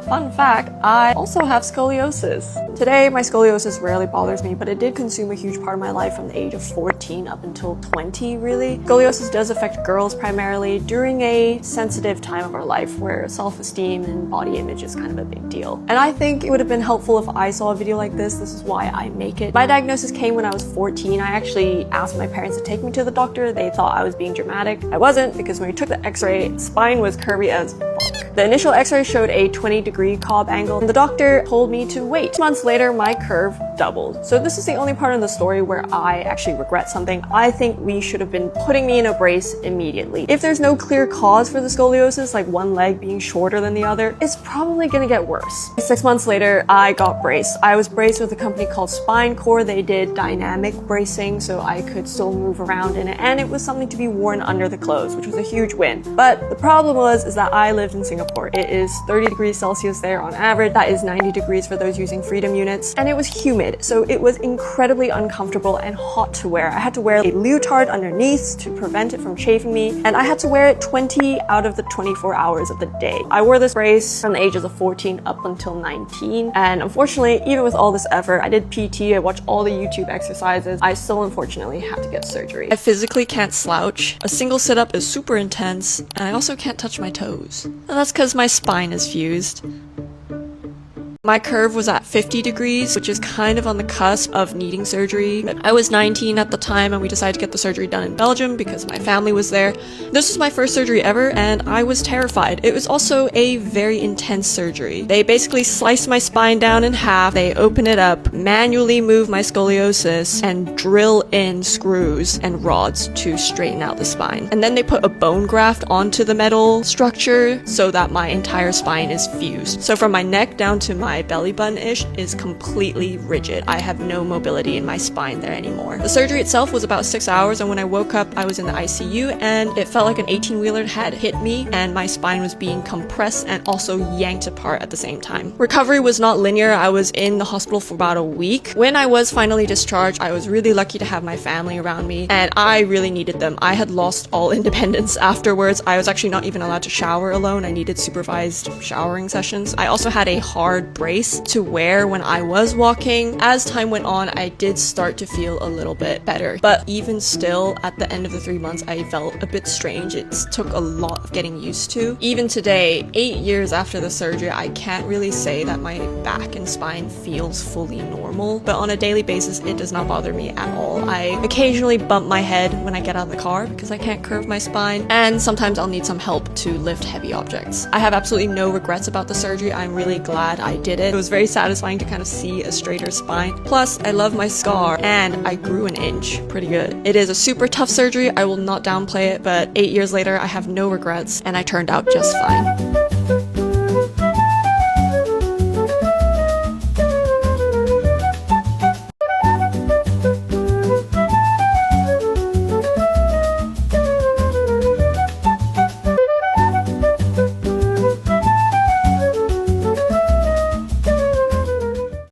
fun fact, I also have scoliosis. Today, my scoliosis rarely bothers me, but it did consume a huge part of my life from the age of 14 up until 20, really. Scoliosis does affect girls primarily during a sensitive time of our life where self-esteem and body image is kind of a big deal. And I think it would have been helpful if I saw a video like this. This is why I make it. My diagnosis came when I was 14. I actually asked my parents to take me to the doctor. They thought I was being dramatic. I wasn't, because when we took the x-ray, spine was curvy as fuck. The initial x-ray showed a 20-degree Cobb angle, and the doctor told me to wait. 2 months later, my curve doubled. So this is the only part of the story where I actually regret something. I think we should have been putting me in a brace immediately. If there's no clear cause for the scoliosis, like one leg being shorter than the other, it's probably gonna get worse. 6 months later, I got braced. I was braced with a company called SpineCore. They did dynamic bracing, so I could still move around in it, and it was something to be worn under the clothes, which was a huge win. But the problem is that I lived in Singapore. It is 30 degrees Celsius there on average. That is 90 degrees for those using Freedom units, and it was humid, so it was incredibly uncomfortable and hot to wear. I had to wear a leotard underneath to prevent it from chafing me, and I had to wear it 20 out of the 24 hours of the day. I wore this brace from the ages of 14 up until 19, and unfortunately, even with all this effort, I did PT, I watched all the YouTube exercises, I still unfortunately had to get surgery. I physically can't slouch, a single sit-up is super intense, and I also can't touch my toes. And that's because my spine is fused. My curve was at 50 degrees, which is kind of on the cusp of needing surgery. I was 19 at the time, and we decided to get the surgery done in Belgium because my family was there. This was my first surgery ever, and I was terrified. It was also a very intense surgery. They basically slice my spine down in half, they open it up, manually move my scoliosis, and drill in screws and rods to straighten out the spine. And then they put a bone graft onto the metal structure so that my entire spine is fused. So from my neck down to my belly button-ish is completely rigid. I have no mobility in my spine there anymore. The surgery itself was about 6 hours, and when I woke up, I was in the ICU, and it felt like an 18-wheeler had hit me, and my spine was being compressed and also yanked apart at the same time. Recovery was not linear. I was in the hospital for about a week. When I was finally discharged, I was really lucky to have my family around me, and I really needed them. I had lost all independence afterwards. I was actually not even allowed to shower alone. I needed supervised showering sessions. I also had a hard brace to wear when I was walking. As time went on, I did start to feel a little bit better, but even still, at the end of the 3 months, I felt a bit strange. It took a lot of getting used to. Even today, 8 years after the surgery, I can't really say that my back and spine feels fully normal, but on a daily basis, it does not bother me at all. I occasionally bump my head when I get out of the car because I can't curve my spine, and sometimes I'll need some help to lift heavy objects. I have absolutely no regrets about the surgery. I'm really glad I did it. It was very satisfying to kind of see a straighter spine. Plus, I love my scar, and I grew an inch. Pretty good. It is a super tough surgery. I will not downplay it, but 8 years later, I have no regrets, and I turned out just fine.